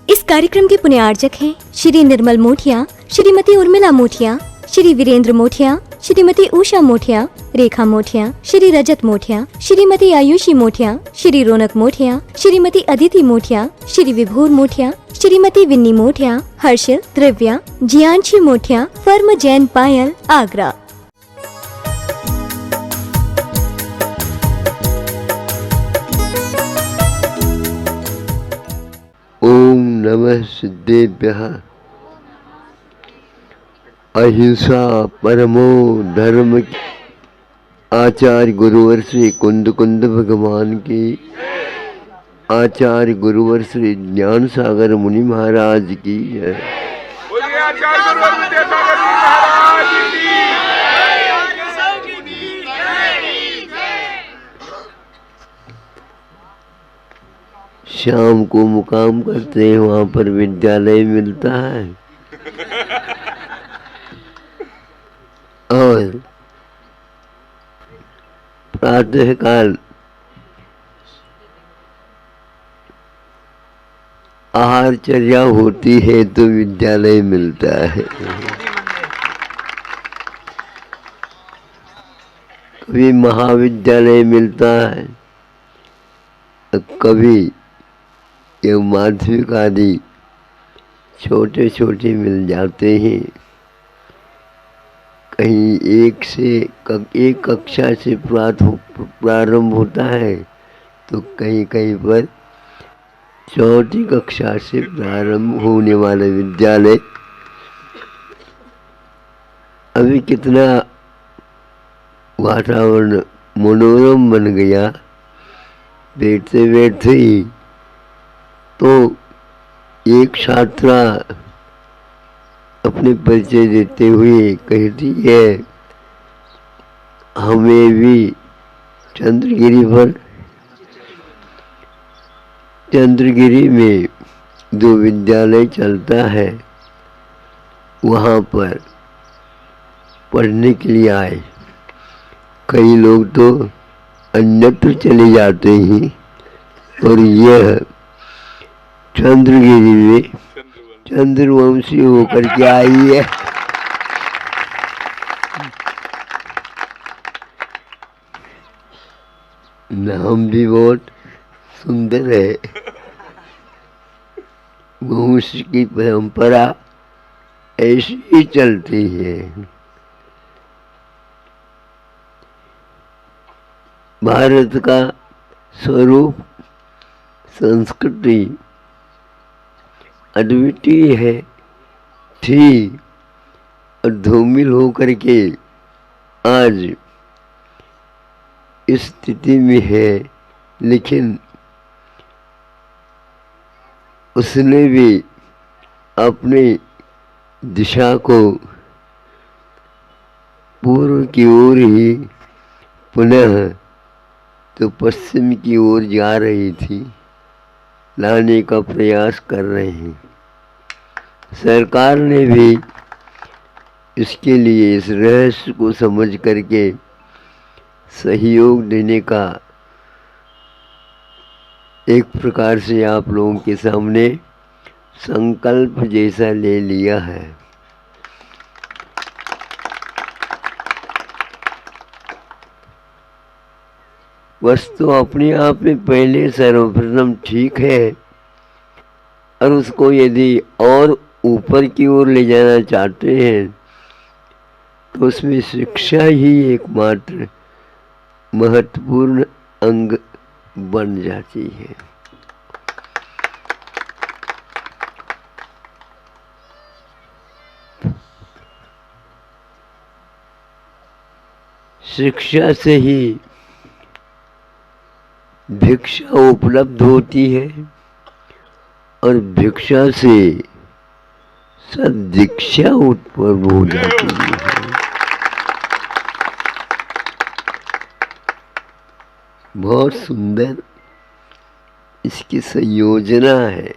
इस कार्यक्रम के पुण्यार्चक हैं श्री निर्मल मोठिया, श्रीमती उर्मिला मोठिया, श्री वीरेंद्र मोठिया, श्रीमती उषा मोठिया, रेखा मोठिया, श्री रजत मोठिया, श्रीमती आयुषी मोठिया, श्री रौनक मोठिया, श्रीमती अदिति मोठिया, श्री विभोर मोठिया, श्रीमती विन्नी मोठिया, हर्षिल, द्रव्या, जियांशी मोठिया, फर्म जैन पायल, आगरा। ओम नमः सिद्धेभ्यः। अहिंसा परमो धर्म। आचार्य गुरुवर श्री कुंद कुंद भगवान की, आचार्य गुरुवर श्री ज्ञान सागर मुनि महाराज की है। शाम को मुकाम करते हैं, वहाँ पर विद्यालय मिलता है और प्रातः काल आहारचर्या होती है तो विद्यालय मिलता है। कभी महाविद्यालय मिलता है, कभी ये माध्यमिक आदि छोटे छोटे मिल जाते हैं। कहीं एक कक्षा से प्रारंभ होता है तो कहीं कहीं पर चौथी कक्षा से प्रारंभ होने वाला विद्यालय। अभी कितना वातावरण मनोरम बन गया। बैठते बैठते ही तो एक छात्रा अपने परिचय देते हुए कहती है, हमें भी चंद्रगिरी में जो विद्यालय चलता है वहाँ पर पढ़ने के लिए आए। कई लोग तो अन्यत्र चले जाते हैं और यह चंद्रगिरी में चंद्रवंशी होकर के आई है। नाम भी बहुत सुंदर है। वंश की परंपरा ऐसी ही चलती है। भारत का स्वरूप संस्कृति अद्वितीय है, थी और धूमिल होकर के आज इस स्थिति में है, लेकिन उसने भी अपनी दिशा को पूर्व की ओर ही पुनः तो पश्चिम की ओर जा रही थी, लाने का प्रयास कर रहे हैं। सरकार ने भी इसके लिए इस रहस्य को समझ करके सहयोग देने का एक प्रकार से आप लोगों के सामने संकल्प जैसा ले लिया है। वस्तु अपने आप में पहले सर्वप्रथम ठीक है और उसको यदि और ऊपर की ओर ले जाना चाहते हैं तो उसमें शिक्षा ही एकमात्र महत्वपूर्ण अंग बन जाती है। शिक्षा से ही भिक्षा उपलब्ध होती है और भिक्षा से सद्दीक्षा उत्पन्न हो जाती है। बहुत सुंदर इसकी संयोजना है।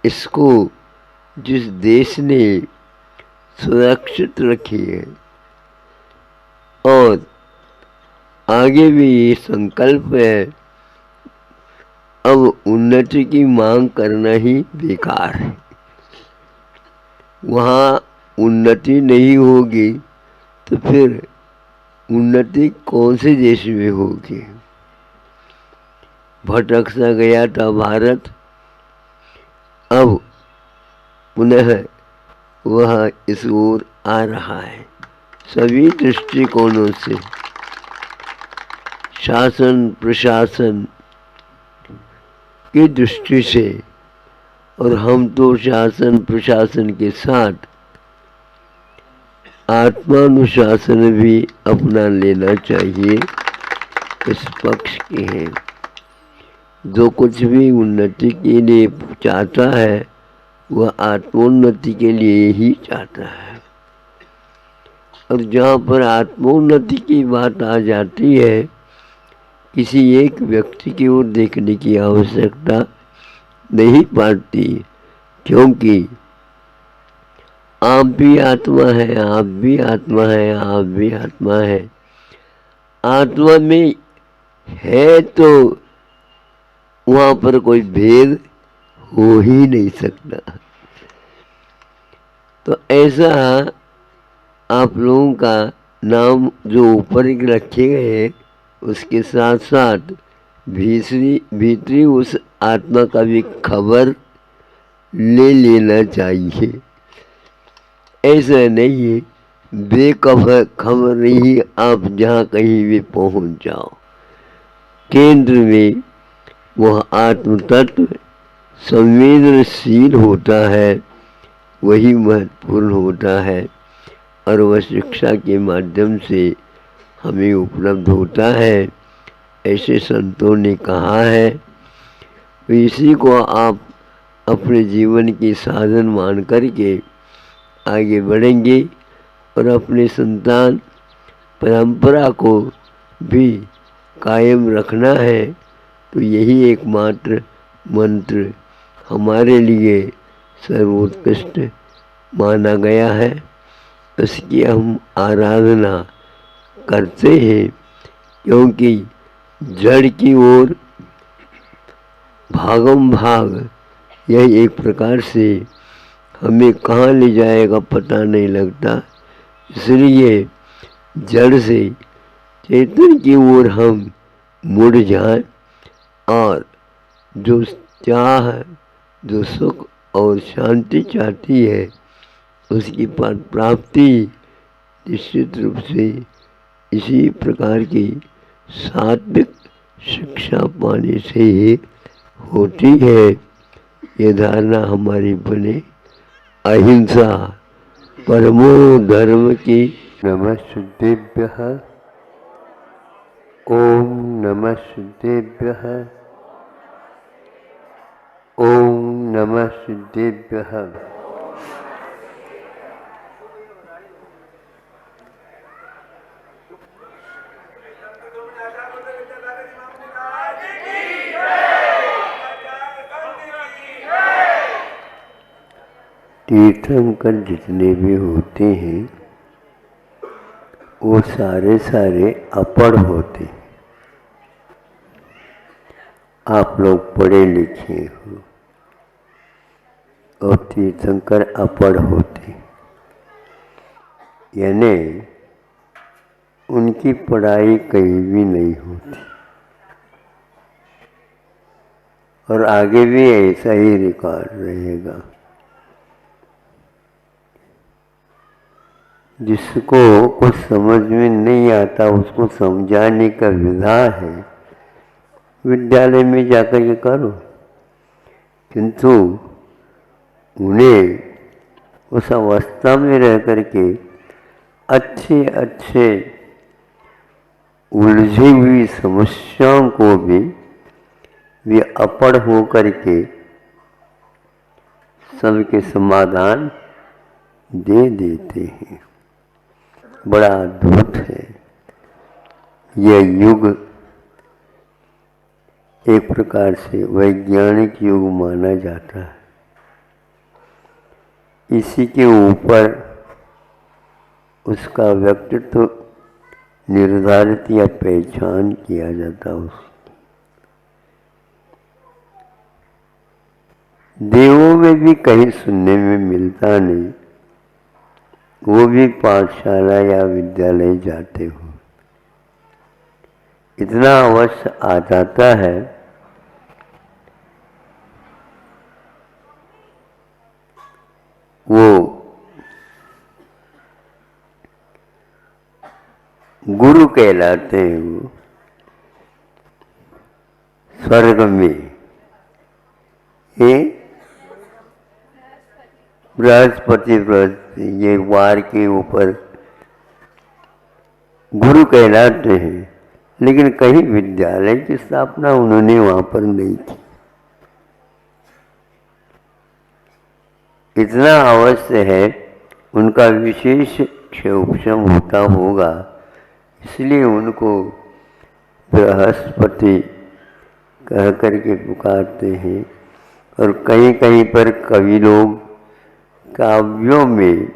इसको जिस देश ने सुरक्षित रखी है और आगे भी ये संकल्प है अब उन्नति की मांग करना ही बेकार है। वहाँ उन्नति नहीं होगी तो फिर उन्नति कौन से देश में होगी। भटक सा गया था भारत, अब पुनः वह इस ओर आ रहा है। सभी दृष्टिकोणों से, शासन प्रशासन की दृष्टि से, और हम तो शासन प्रशासन के साथ आत्मानुशासन भी अपना लेना चाहिए, इस पक्ष के हैं। जो कुछ भी उन्नति के लिए चाहता है वह आत्मोन्नति के लिए ही चाहता है। और जहाँ पर आत्मोन्नति की बात आ जाती है, किसी एक व्यक्ति की ओर देखने की आवश्यकता नहीं पड़ती, क्योंकि आप भी आत्मा है, आप भी आत्मा है, आप भी आत्मा है। आत्मा में है तो वहाँ पर कोई भेद हो ही नहीं सकता। तो ऐसा आप लोगों का नाम जो ऊपर रखे गए हैं, उसके साथ साथ भीतरी उस आत्मा का भी खबर ले लेना चाहिए। ऐसा नहीं है बेखबर ही आप जहाँ कहीं भी पहुँच जाओ। केंद्र में वह आत्म तत्व संवेदनशील होता है, वही महत्वपूर्ण होता है, और वह शिक्षा के माध्यम से हमें उपलब्ध होता है, ऐसे संतों ने कहा है। तो इसी को आप अपने जीवन की साधन मान करके आगे बढ़ेंगे और अपने संतान परंपरा को भी कायम रखना है। तो यही एकमात्र मंत्र हमारे लिए सर्वोत्कृष्ट माना गया है। इसकी हम आराधना करते हैं, क्योंकि जड़ की ओर भागम भाग यह एक प्रकार से हमें कहाँ ले जाएगा पता नहीं लगता। इसलिए जड़ से चेतन की ओर हम मुड़ जाएं और जो चाह, जो सुख और शांति चाहती है, उसकी प्राप्ति निश्चित रूप से इसी प्रकार की सात्विक शिक्षा पाने से ही होती है। ये धारणा हमारी बने। अहिंसा परमो धर्म की। नमः शुद्धेभ्यः। ओम नमः शुद्धेभ्यः। ओम नमः शुद्धेभ्यः। तीर्थंकर जितने भी होते हैं वो सारे अपढ़ होते हैं। आप लोग पढ़े लिखे हो और तीर्थंकर अपढ़ होते, यानी उनकी पढ़ाई कहीं भी नहीं होती, और आगे भी ऐसा ही रिकॉर्ड रहेगा। जिसको कुछ समझ में नहीं आता उसको समझाने का विधा है, विद्यालय में जाकर के करो, किंतु उन्हें उस अवस्था में रह करके अच्छे उलझी हुई समस्याओं को भी वे अपढ़ हो करके सबके समाधान दे देते हैं। बड़ा अद्भुत है यह युग। एक प्रकार से वैज्ञानिक युग माना जाता है। इसी के ऊपर उसका व्यक्तित्व निर्धारित या पहचान किया जाता है। देवों में भी कहीं सुनने में मिलता नहीं, वो भी पाठशाला या विद्यालय जाते हो। इतना अवश्य आ जाता है वो गुरु कहलाते हैं। वो स्वर्ग में बृहस्पति ये वार के ऊपर गुरु कहलाते हैं, लेकिन कहीं विद्यालय की स्थापना उन्होंने वहां पर नहीं की। इतना अवश्य है उनका विशेष क्षोभम होता होगा, इसलिए उनको बृहस्पति कह करके पुकारते हैं। और कहीं कहीं पर कवि लोग काव्यों में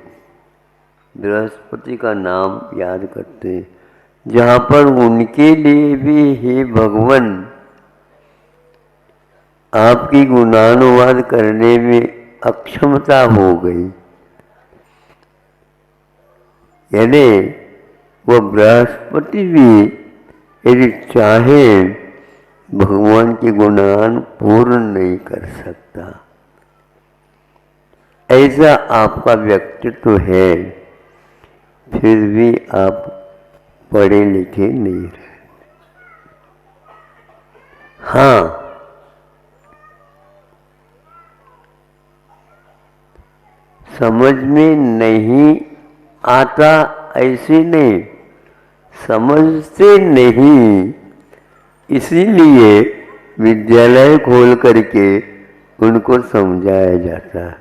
बृहस्पति का नाम याद करते हैं, जहाँ पर उनके लिए भी हे भगवान आपकी गुणानुवाद करने में अक्षमता हो गई। यानी वो बृहस्पति भी यदि चाहे भगवान के गुणगान पूर्ण नहीं कर सकता। ऐसा आपका व्यक्तित्व है, फिर भी आप पढ़े लिखे नहीं रहे। हाँ, समझ में नहीं आता ऐसे नहीं, समझते नहीं, इसीलिए विद्यालय खोल करके उनको समझाया जाता है।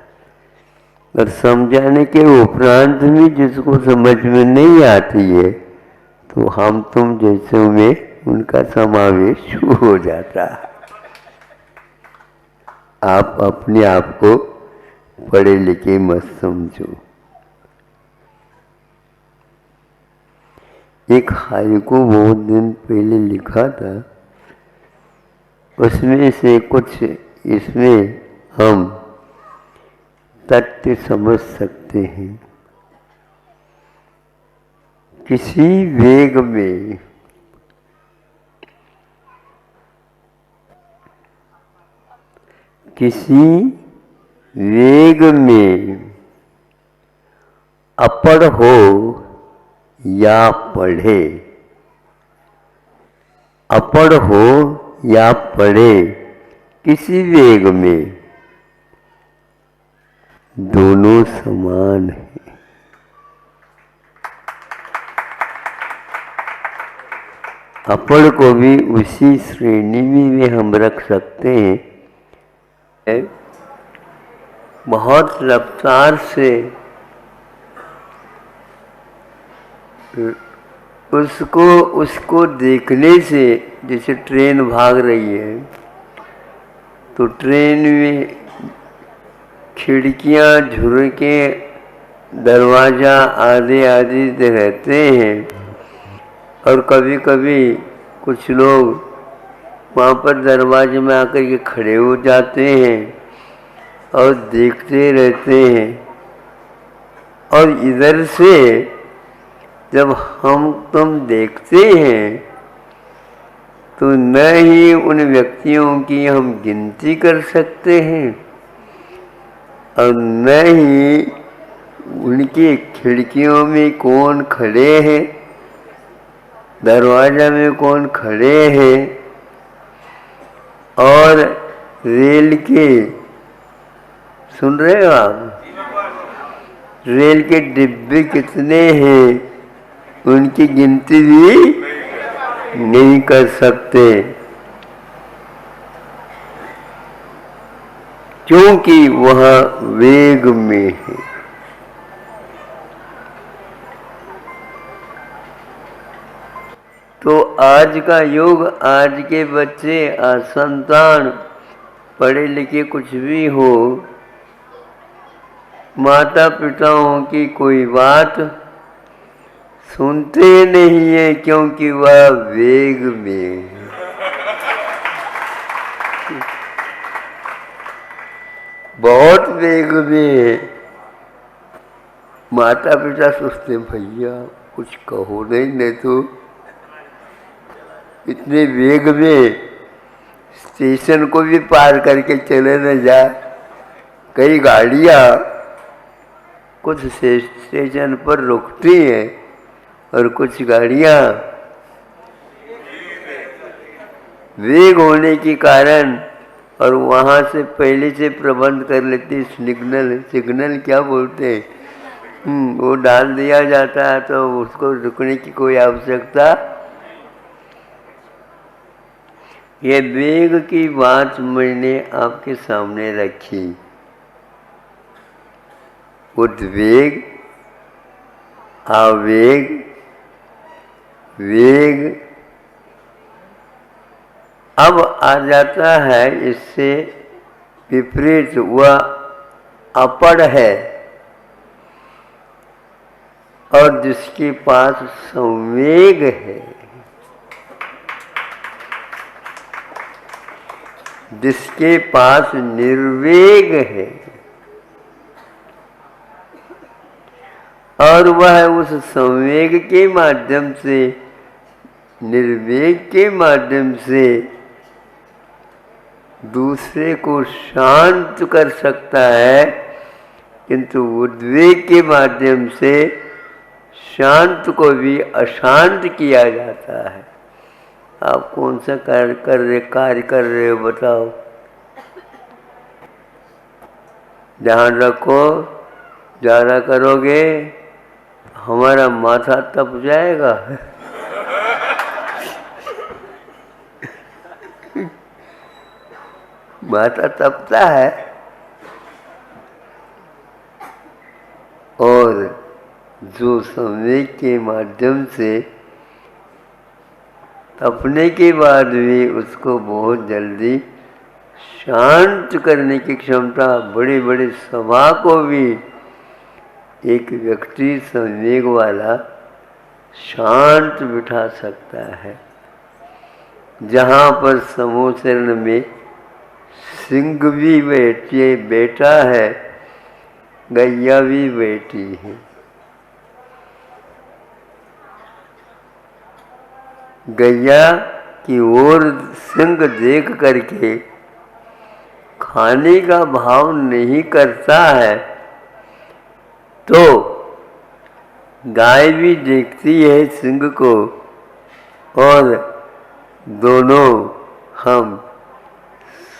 और समझाने के उपरांत भी जिसको समझ में नहीं आती है, तो हम तुम जैसे में उनका समावेश हो जाता है। आप अपने आप को पढ़े लिखे मत समझो। एक हाइकू बहुत दिन पहले लिखा था, उसमें से कुछ इसमें हम तथ्य समझ सकते हैं। किसी वेग में अपढ़ हो या पढ़े, अपढ़ हो या पढ़े, किसी वेग में दोनों समान है। अपढ़ को भी उसी श्रेणी में हम रख सकते हैं। बहुत रफ्तार से उसको देखने से, जैसे ट्रेन भाग रही है तो ट्रेन में खिड़कियां, झुरके, दरवाज़ा आदि रहते हैं। और कभी कभी कुछ लोग वहाँ पर दरवाजे में आकर के खड़े हो जाते हैं और देखते रहते हैं। और इधर से जब हम तुम देखते हैं तो न ही उन व्यक्तियों की हम गिनती कर सकते हैं और न ही उनकी खिड़कियों में कौन खड़े हैं, दरवाजा में कौन खड़े हैं, और रेल के, सुन रहे हो आप, रेल के डिब्बे कितने हैं उनकी गिनती भी नहीं कर सकते, क्योंकि वह वेग में है। तो आज का युग, आज के बच्चे, आज संतान पढ़े लिखे कुछ भी हो, माता पिताओं की कोई बात सुनते नहीं है, क्योंकि वह वेग में है। बहुत वेग में। माता पिता सोचते भैया कुछ कहो नहीं तो इतने वेग में स्टेशन को भी पार करके चले न जा। कई गाड़ियाँ कुछ स्टेशन पर रुकती हैं और कुछ गाड़ियाँ वेग होने के कारण और वहाँ से पहले से प्रबंध कर लेती। सिग्नल क्या बोलते हैं, वो डाल दिया जाता है तो उसको रुकने की कोई आवश्यकता। ये वेग की बात मैंने आपके सामने रखी। उद्वेग, आवेग, वेग अब आ जाता है इससे विपरीत, वह अपड़ है और जिसके पास संवेग है, जिसके पास निर्वेग है और वह उस संवेग के माध्यम से, निर्वेग के माध्यम से दूसरे को शांत कर सकता है, किंतु उद्वेग के माध्यम से शांत को भी अशांत किया जाता है। आप कौन सा कार्य कर रहे हो बताओ। ध्यान रखो, ज़्यादा करोगे हमारा माथा तप जाएगा। माथा तपता है और जो संवेग के माध्यम से तपने के बाद भी उसको बहुत जल्दी शांत करने की क्षमता, बड़ी बड़ी सभा को भी एक व्यक्ति संवेग वाला शांत बिठा सकता है। जहाँ पर समूह शरण में सिंह भी बैठा है, गैया भी बैठी है। गैया की ओर सिंह देख करके खाने का भाव नहीं करता है तो गाय भी देखती है सिंह को और दोनों हम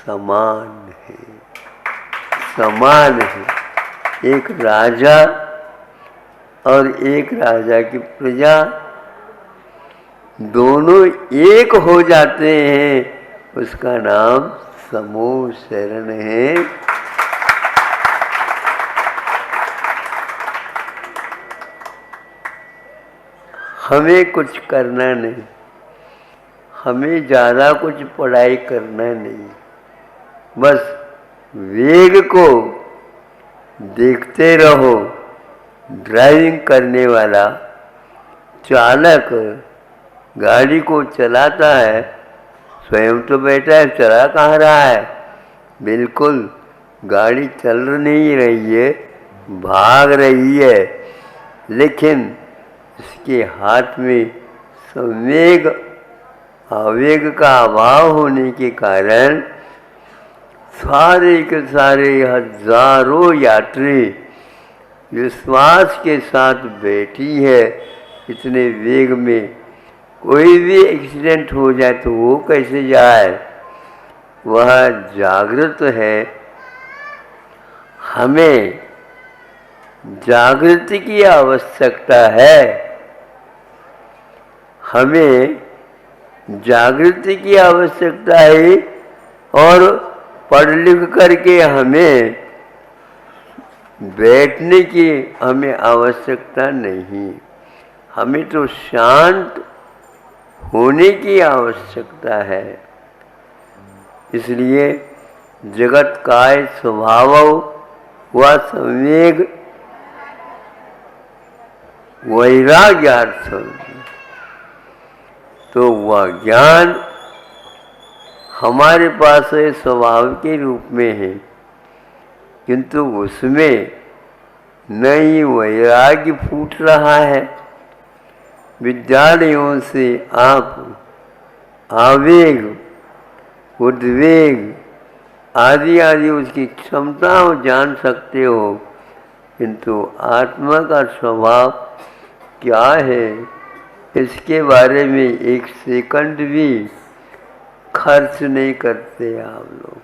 समान हैं, समान हैं। एक राजा और एक राजा की प्रजा दोनों एक हो जाते हैं, उसका नाम समूह शरण है। हमें कुछ करना नहीं, हमें ज़्यादा कुछ पढ़ाई करना नहीं, बस वेग को देखते रहो। ड्राइविंग करने वाला चालक गाड़ी को चलाता है, स्वयं तो बैठा है, चला कहाँ रहा है, बिल्कुल गाड़ी चल नहीं रही है, भाग रही है, लेकिन इसके हाथ में संवेग आवेग का अभाव होने के कारण सारे के सारे हजारों यात्री विश्वास के साथ बैठी है। इतने वेग में कोई भी एक्सीडेंट हो जाए तो वो कैसे जाए, वह जागृत है। हमें जागृति की आवश्यकता है, हमें जागृति की आवश्यकता है और पढ़ लिख करके हमें बैठने की हमें आवश्यकता नहीं, हमें तो शांत होने की आवश्यकता है। इसलिए जगत काय स्वभाव व संवेग वैराग्यार्थम, तो वह ज्ञान हमारे पास है, स्वभाव के रूप में है। किंतु उसमें नई वैराग्य फूट रहा है। विद्यालयों से आप आवेग, उद्वेग आदि आदि उसकी क्षमताओं जान सकते हो, किंतु आत्मा का स्वभाव क्या है इसके बारे में एक सेकंड भी खर्च नहीं करते आप लोग।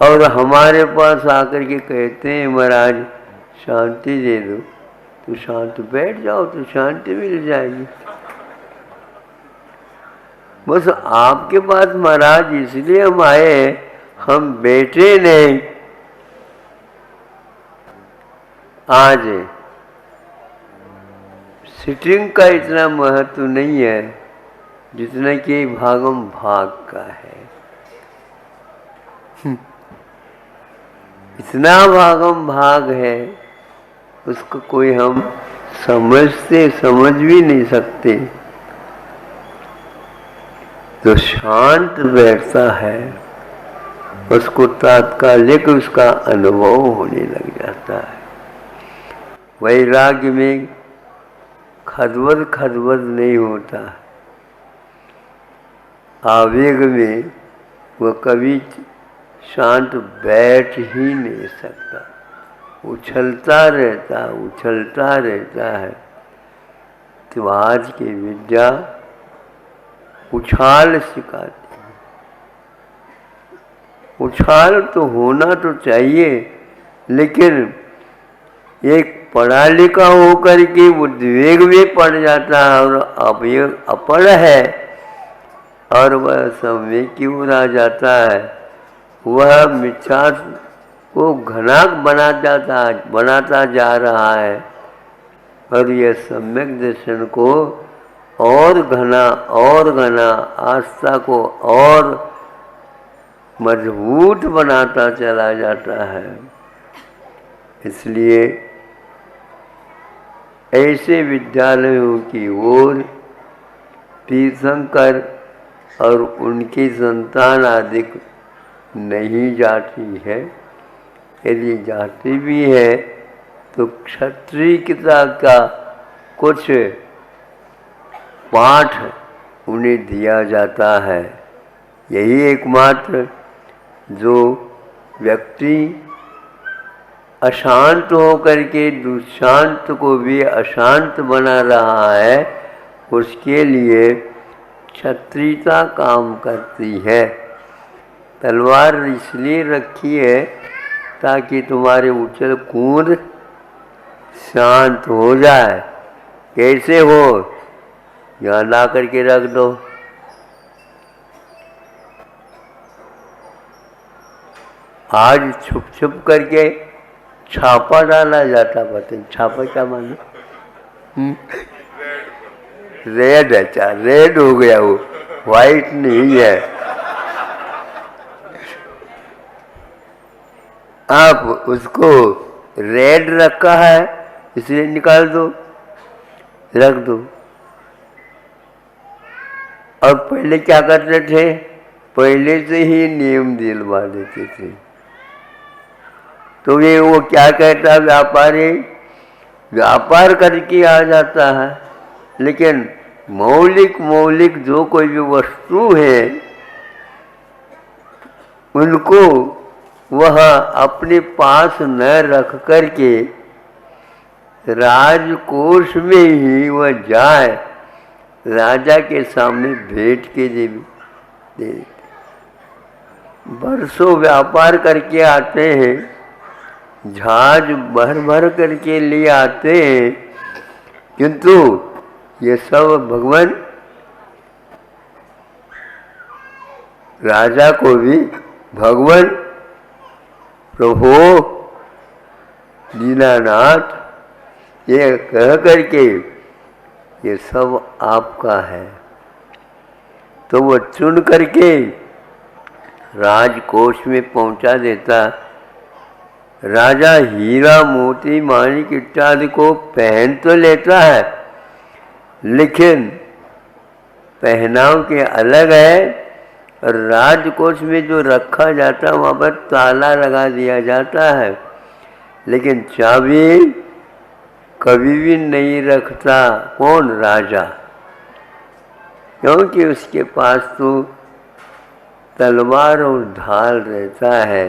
और हमारे पास आकर के कहते हैं महाराज शांति दे दो, तो शांत बैठ जाओ तो शांति मिल जाएगी। बस आपके पास महाराज इसलिए हम आए, हम बैठे नहीं। आज सिटिंग का इतना महत्व नहीं है जितना कि भागम भाग का है। इतना भागम भाग है उसको कोई हम समझ भी नहीं सकते। जो शांत बैठता है उसको तात्कालिक उसका अनुभव होने लग जाता है। वैराग्य में खदबद नहीं होता। आवेग में वह कभी शांत बैठ ही नहीं सकता, उछलता रहता है। तो आज की विद्या उछाल सिखाती है। उछाल तो होना तो चाहिए, लेकिन एक पढ़ा लिखा होकर के उद्वेग में पड़ जाता है और अवयव अपढ़ है और वह समय की ओर आ जाता है। वह मिथ्या को घना बनाता जा रहा है और यह सम्यक दर्शन को और घना आस्था को और मजबूत बनाता चला जाता है। इसलिए ऐसे विद्यालयों की ओर तीर्थंकर और उनकी संतान आदि नहीं जाती है। यदि जाती भी है तो क्षत्रियता का कुछ पाठ उन्हें दिया जाता है। यही एकमात्र जो व्यक्ति अशांत होकर के दुशांत को भी अशांत बना रहा है, उसके लिए क्षत्रियता काम करती है। तलवार इसलिए रखी है ताकि तुम्हारे उछल कूद शांत हो जाए। कैसे हो? यहाँ ला करके रख दो। आज छुप करके छापा डाला जाता। पता छापा क्या मानो? रेड है, रेड हो गया, वो वाइट नहीं है। आप उसको रेड रखा है इसलिए निकाल दो, रख दो। और पहले क्या करते थे? पहले से ही नियम दिलवा देते थे। तो ये वो क्या कहता है, व्यापार करके आ जाता है, लेकिन मौलिक जो कोई भी वस्तु है उनको वह अपने पास न रख करके राजकोष में ही वह जाए, राजा के सामने भेंट के दे। बरसों व्यापार करके आते हैं, जहाज भर करके लिए आते हैं, किंतु ये सब भगवान राजा को भी भगवान प्रभु दीनानाथ ये कह करके ये सब आपका है। तो वो चुन करके राजकोष में पहुंचा देता। राजा हीरा मोती माणिक इत्यादि को पहन तो लेता है, लेकिन पहनाव के अलग है और राजकोष में जो रखा जाता है वहाँ पर ताला लगा दिया जाता है, लेकिन चाबी कभी भी नहीं रखता कौन? राजा। क्योंकि उसके पास तो तलवार और ढाल रहता है,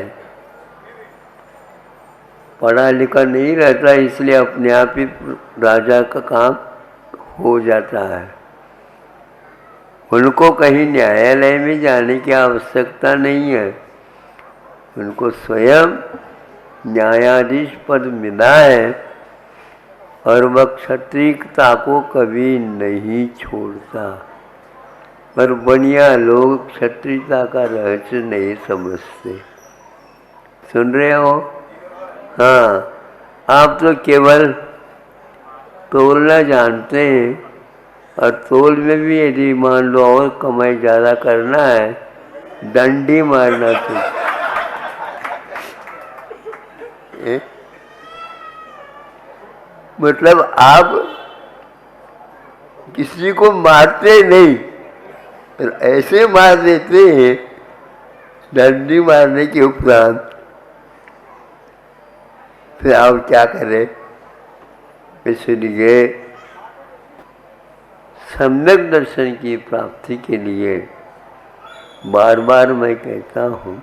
पढ़ा लिखा नहीं रहता, इसलिए अपने आप ही राजा का काम हो जाता है। उनको कहीं न्यायालय में जाने की आवश्यकता नहीं है, उनको स्वयं न्यायाधीश पद मिला है और वह क्षत्रियता को कभी नहीं छोड़ता। पर बढ़िया लोग क्षत्रियता का रहस्य नहीं समझते। सुन रहे हो? हाँ, आप तो केवल तोलना जानते हैं, और तोल में भी यदि मान लो और कमाई ज़्यादा करना है, डंडी मारना चाहिए। मतलब आप किसी को मारते नहीं, ऐसे मार देते हैं डंडी मारने के उपरांत। फिर आप क्या करें? इसलिए सम्यक दर्शन की प्राप्ति के लिए बार बार मैं कहता हूँ,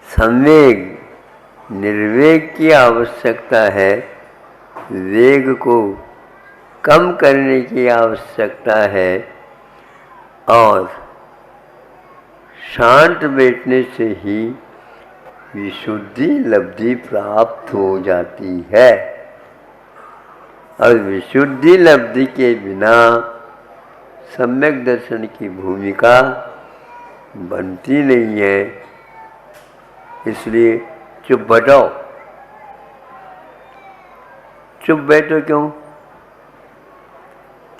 संवेग निर्वेग की आवश्यकता है, वेग को कम करने की आवश्यकता है, और शांत बैठने से ही विशुद्धि लब्धि प्राप्त हो जाती है। और विशुद्धि लब्धि के बिना सम्यक दर्शन की भूमिका बनती नहीं है। इसलिए चुप बैठो। चुप बैठो क्यों?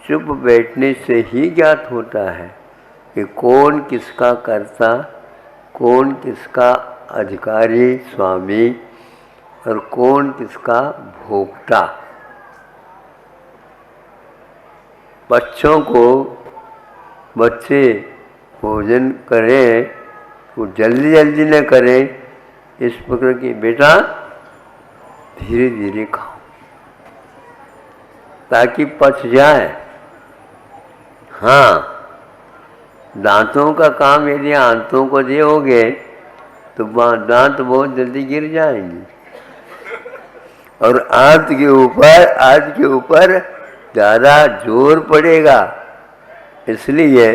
चुप बैठने से ही ज्ञात होता है कि कौन किसका कर्ता, कौन किसका अधिकारी स्वामी, और कौन किसका भोक्ता। बच्चों को बच्चे भोजन करें तो जल्दी जल्दी न करें, इस प्रकार की बेटा धीरे धीरे खाओ ताकि पच जाए। हाँ, दांतों का काम यदि आंतों को दोगे तो दांत बहुत जल्दी गिर जाएंगे, और आंत के ऊपर ज़्यादा जोर पड़ेगा। इसलिए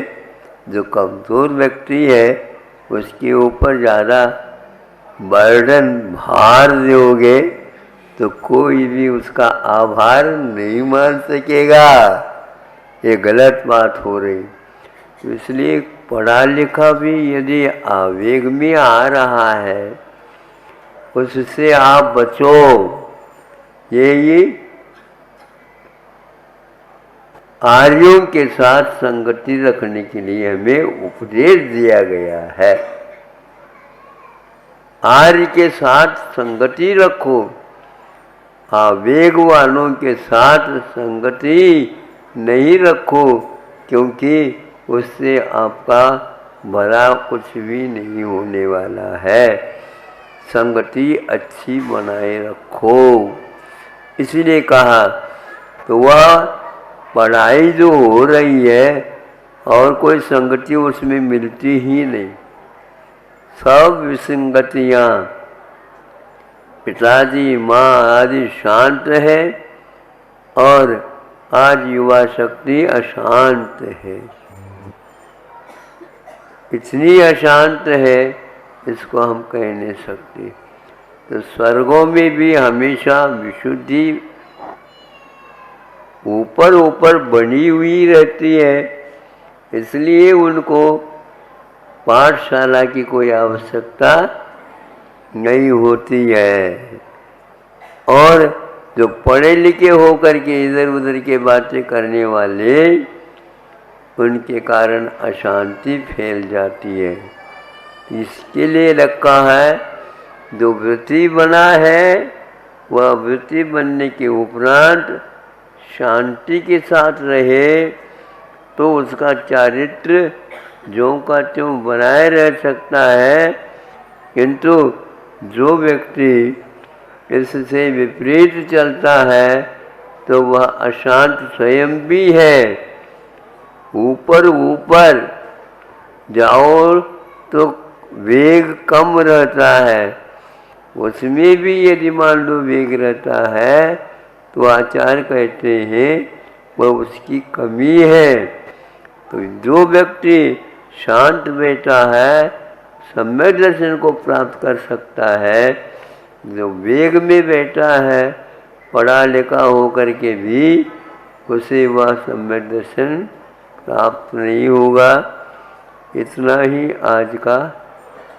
जो कमज़ोर व्यक्ति है उसके ऊपर ज़्यादा बर्डन भार दोगे तो कोई भी उसका आभार नहीं मान सकेगा। ये गलत बात हो रही। तो इसलिए पढ़ा लिखा भी यदि आवेग में आ रहा है उससे आप बचो। ये आर्यों के साथ संगति रखने के लिए हमें उपदेश दिया गया है। आर्य के साथ संगति रखो, आवेग वालों के साथ संगति नहीं रखो, क्योंकि उससे आपका भला कुछ भी नहीं होने वाला है। संगति अच्छी बनाए रखो। इसीलिए कहा तो वह पढ़ाई जो हो रही है और कोई संगति उसमें मिलती ही नहीं, सब विसंगतियाँ। पिताजी माँ आदि शांत है और आज युवा शक्ति अशांत है। इतनी अशांत है इसको हम कह नहीं सकते। तो स्वर्गों में भी हमेशा विशुद्धि ऊपर ऊपर बनी हुई रहती है, इसलिए उनको पाठशाला की कोई आवश्यकता नहीं होती है। और जो पढ़े लिखे होकर के इधर उधर के बातें करने वाले, उनके कारण अशांति फैल जाती है। इसके लिए रखा है जो वृत्ति बना है वह वृत्ति बनने के उपरांत शांति के साथ रहे तो उसका चारित्र ज्यों का त्यों बनाए रह सकता है, किंतु जो व्यक्ति इससे विपरीत चलता है तो वह अशांत स्वयं भी है। ऊपर ऊपर जाओ तो वेग कम रहता है, उसमें भी यदि मान लो वेग रहता है तो आचार्य कहते हैं वह उसकी कमी है। तो जो व्यक्ति शांत बैठा है सम्यक दर्शन को प्राप्त कर सकता है। जो वेग में बैठा है पढ़ा लिखा होकर के भी उसे वह सम्यक दर्शन प्राप्त नहीं होगा। इतना ही आज का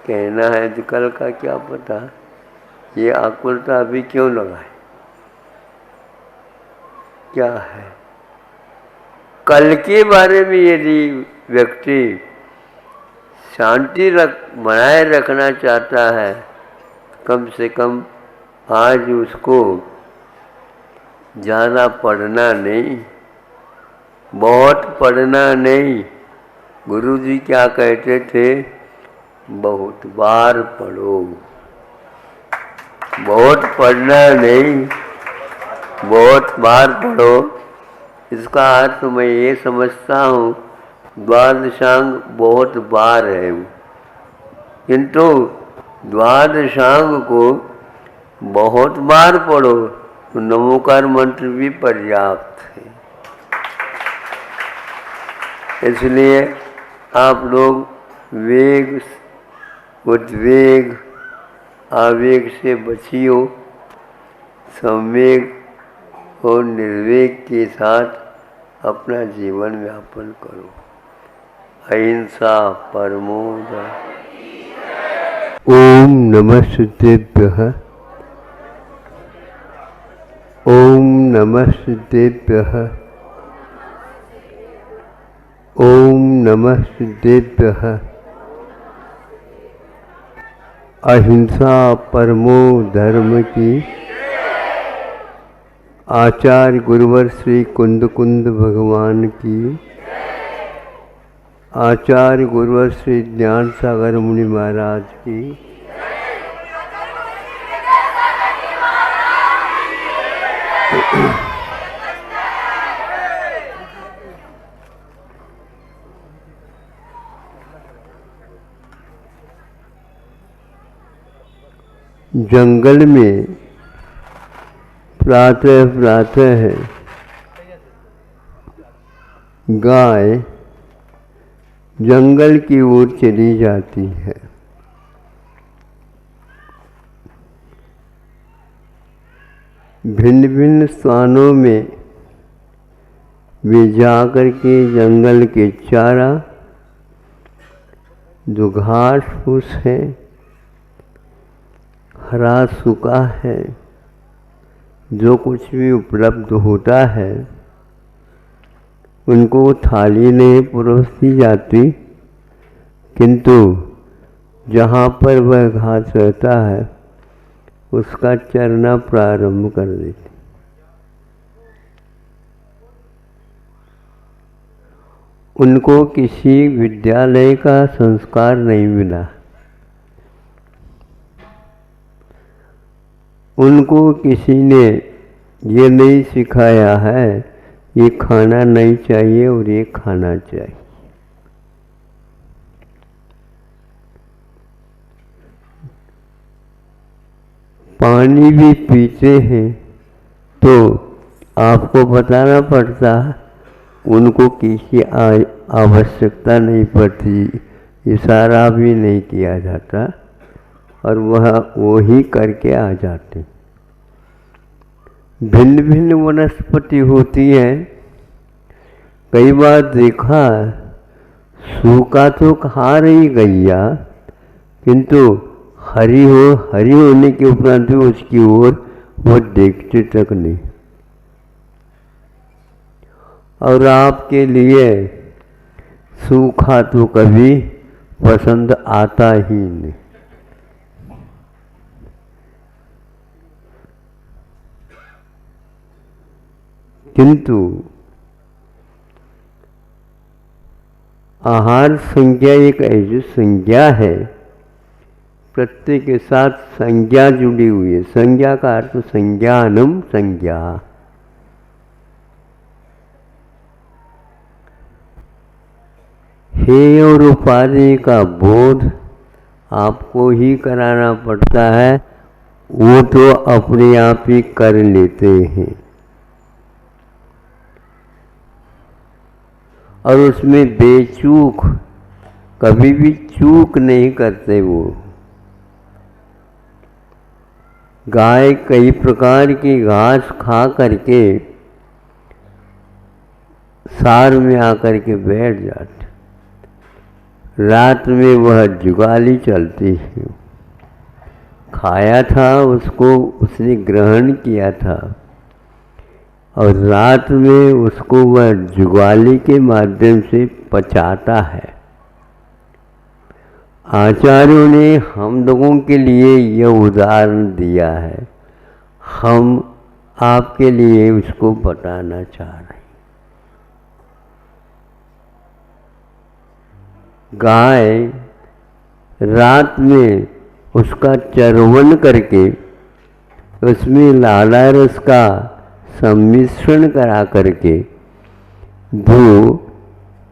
कहना है, कल का क्या पता। ये आकुलता अभी क्यों लगाए, क्या है? कल के बारे में यदि व्यक्ति शांति बनाए रखना चाहता है, कम से कम आज उसको ज़्यादा पढ़ना नहीं, बहुत पढ़ना नहीं। गुरुजी क्या कहते थे? बहुत बार पढ़ो। बहुत पढ़ना नहीं, बहुत बार पढ़ो। इसका अर्थ मैं ये समझता हूँ, द्वादशांग बहुत बार है, किंतु द्वादशांग को बहुत बार पढ़ो तो नमोकार मंत्र भी पर्याप्त है। इसलिए आप लोग वेग, उद्वेग, आवेग से बचियो, संवेग और निर्वेग के साथ अपना जीवन व्यापन करो। अहिंसा परमो धर्मः। ओम नमः सिद्धेभ्यः। ओम नमः सिद्धेभ्यः। ओम नमः सिद्धेभ्यः। अहिंसा परमो धर्म की आचार्य गुरुवर श्री कुंद कुंद भगवान की, आचार्य गुरुवर श्री ज्ञान सागर मुनि महाराज की, जंगल में प्रातः प्रातः गाय जंगल की ओर चली जाती है। भिन्न भिन्न स्थानों में वे जाकर के जंगल के चारा, जो घास फूस है, हरा सूखा है, जो कुछ भी उपलब्ध होता है उनको थाली नहीं परोसी जाती, किंतु जहाँ पर वह घास रहता है उसका चरना प्रारंभ कर देती। उनको किसी विद्यालय का संस्कार नहीं मिला, उनको किसी ने ये नहीं सिखाया है ये खाना नहीं चाहिए और ये खाना चाहिए। पानी भी पीते हैं तो आपको बताना पड़ता, उनको किसी आवश्यकता नहीं पड़ती, इशारा भी नहीं किया जाता और वह वही करके आ जाते। भिन्न भिन्न वनस्पति होती है। कई बार देखा सूखा तो खा रही गैया, किंतु हरी होने के उपरांत उसकी ओर वो देखते तक नहीं। और आपके लिए सूखा तो कभी पसंद आता ही नहीं। किंतु आहार संज्ञा एक ऐसी संज्ञा है, प्रत्यय के साथ संज्ञा जुड़ी हुई है। संज्ञा का अर्थ संज्ञानम संज्ञा। हेय और उपाधि का बोध आपको ही कराना पड़ता है, वो तो अपने आप ही कर लेते हैं। और उसमें बेचूक, कभी भी चूक नहीं करते वो। गाय कई प्रकार की घास खा करके सार में आकर के बैठ जाती, रात में वह जुगाली चलती है। खाया था उसको, उसने ग्रहण किया था, और रात में उसको वह जुगाली के माध्यम से पचाता है। आचार्यों ने हम लोगों के लिए यह उदाहरण दिया है, हम आपके लिए उसको बताना चाह रहे हैं। गाय रात में उसका चरवन करके उसमें लाला रस का सम्मिश्रण करा करके जो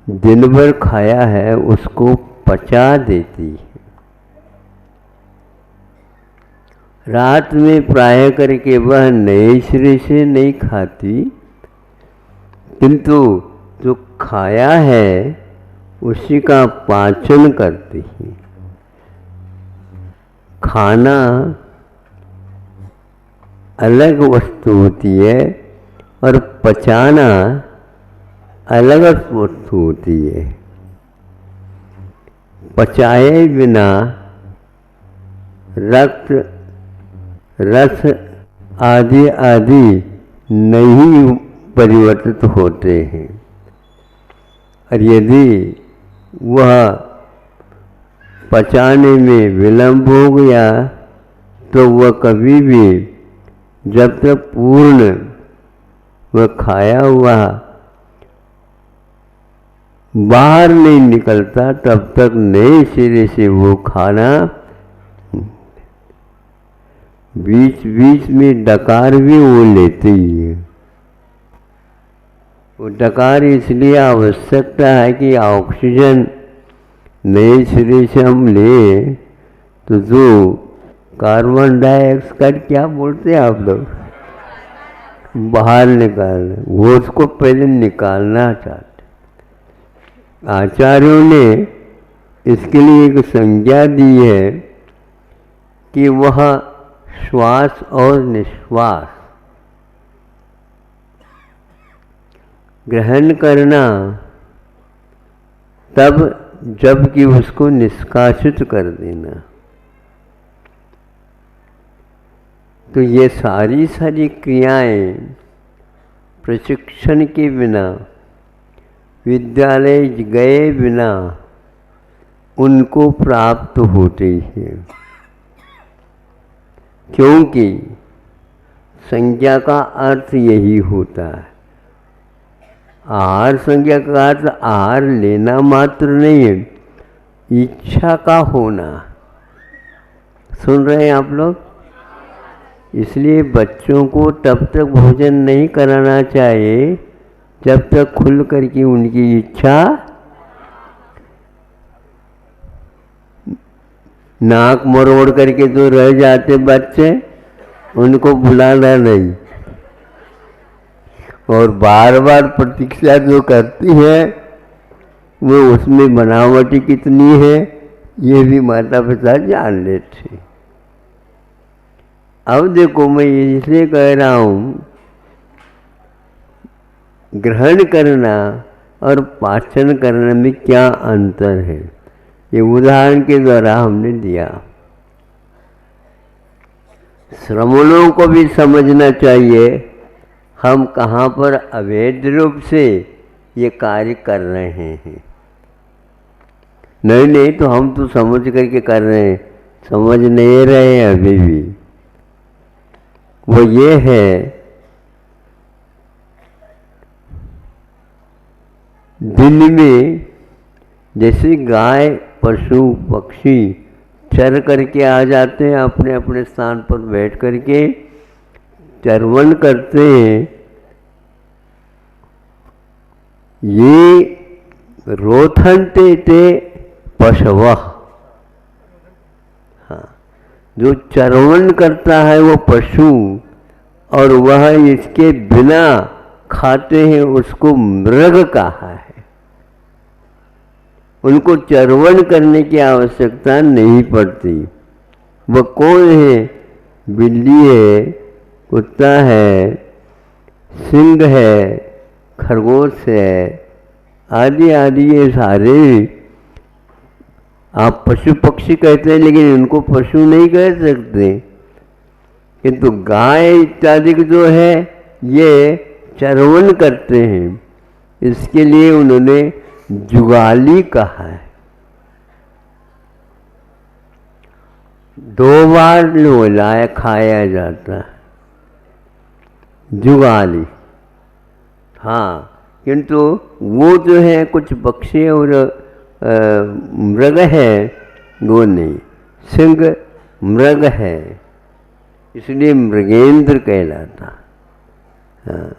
दिन भर खाया है उसको पचा देती है। रात में प्राय करके वह नए सिरे से नहीं खाती, किंतु जो खाया है उसी का पाचन करती है। खाना अलग वस्तु होती है और पचाना अलग वस्तु होती है। पचाए बिना रक्त, रस आदि आदि नहीं परिवर्तित होते हैं, और यदि वह पचाने में विलंब हो गया तो वह कभी भी, जब तक पूर्ण वह खाया हुआ बाहर नहीं निकलता तब तक नए सिरे से वो खाना, बीच बीच में डकार भी वो लेती है। वो डकार इसलिए आवश्यकता है कि ऑक्सीजन नए सिरे से हम लें तो जो कार्बन डाइऑक्साइड, क्या बोलते हैं आप लोग, बाहर निकालना, वो उसको पहले निकालना चाहते। आचार्यों ने इसके लिए एक संज्ञा दी है कि वह श्वास और निश्वास ग्रहण करना तब जबकि उसको निष्कासित कर देना। तो ये सारी सारी क्रियाएं प्रशिक्षण के बिना, विद्यालय गए बिना उनको प्राप्त होती है, क्योंकि संज्ञा का अर्थ यही होता है। आहार संज्ञा का अर्थ आहार लेना मात्र नहीं है, इच्छा का होना। सुन रहे हैं आप लोग? इसलिए बच्चों को तब तक भोजन नहीं कराना चाहिए जब तक खुल करके उनकी इच्छा, नाक मरोड़ करके जो रह जाते बच्चे उनको बुलाना नहीं, और बार बार प्रतीक्षा जो करती है वो उसमें बनावटी कितनी है ये भी माता पिता जान लेते। अब देखो, मैं इसलिए कह रहा हूँ, ग्रहण करना और पाचन करने में क्या अंतर है, ये उदाहरण के द्वारा हमने दिया। श्रमणों को भी समझना चाहिए हम कहाँ पर अवैध रूप से ये कार्य कर रहे हैं। नहीं नहीं तो हम तो समझ करके कर रहे हैं, समझ नहीं रहे हैं अभी भी। वो ये है, दिन में जैसे गाय पशु पक्षी चर करके आ जाते हैं, अपने अपने स्थान पर बैठ करके चरवन करते हैं, ये रोथनते ते पशव। हाँ, जो चरवन करता है वो पशु, और वह इसके बिना खाते हैं, उसको मृग कहा है। उनको चरवन करने की आवश्यकता नहीं पड़ती। वह कौन है? बिल्ली है, कुत्ता है, सिंह है, खरगोश है, आदि आदि, ये सारे आप पशु पक्षी कहते हैं, लेकिन इनको पशु नहीं कह सकते। किंतु गाय इत्यादि जो है ये चरवन करते हैं, इसके लिए उन्होंने जुगाली कहा है। 2 बार नहलाया खाया जाता है, जुगाली। हाँ, किंतु वो जो है कुछ पक्षी और मृग है, वो नहीं। सिंह मृग है, इसलिए मृगेंद्र कहलाता। हाँ,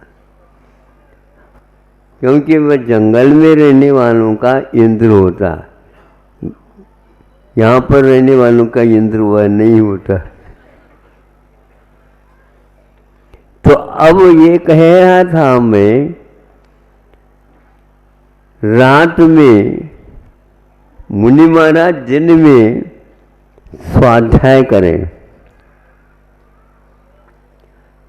क्योंकि वह जंगल में रहने वालों का इंद्र होता, यहाँ पर रहने वालों का इंद्र वह नहीं होता। तो अब ये कह रहा था मैं, रात में मुनि महाराज दिन में स्वाध्याय करें,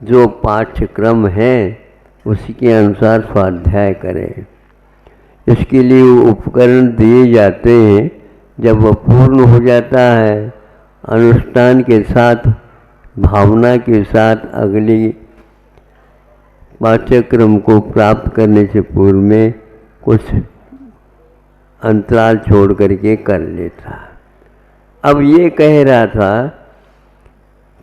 जो पाठ्यक्रम है उसी के अनुसार स्वाध्याय करें। इसके लिए उपकरण दिए जाते हैं। जब वह पूर्ण हो जाता है, अनुष्ठान के साथ, भावना के साथ अगली पाठ्यक्रम को प्राप्त करने से पूर्व में कुछ अंतराल छोड़ करके कर लेता। अब ये कह रहा था,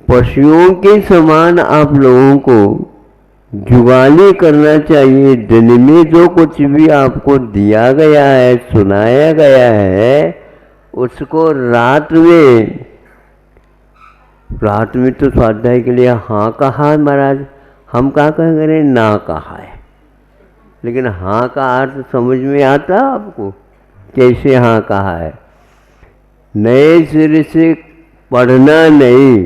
पशुओं के समान आप लोगों को जुगाली करना चाहिए। दिन में जो कुछ भी आपको दिया गया है, सुनाया गया है, उसको रात में तो स्वाध्याय के लिए हाँ कहा महाराज, हम कहा करें ना कहा है, लेकिन हाँ का अर्थ समझ में आता आपको कैसे हाँ कहा है। नए सिरे से पढ़ना नहीं,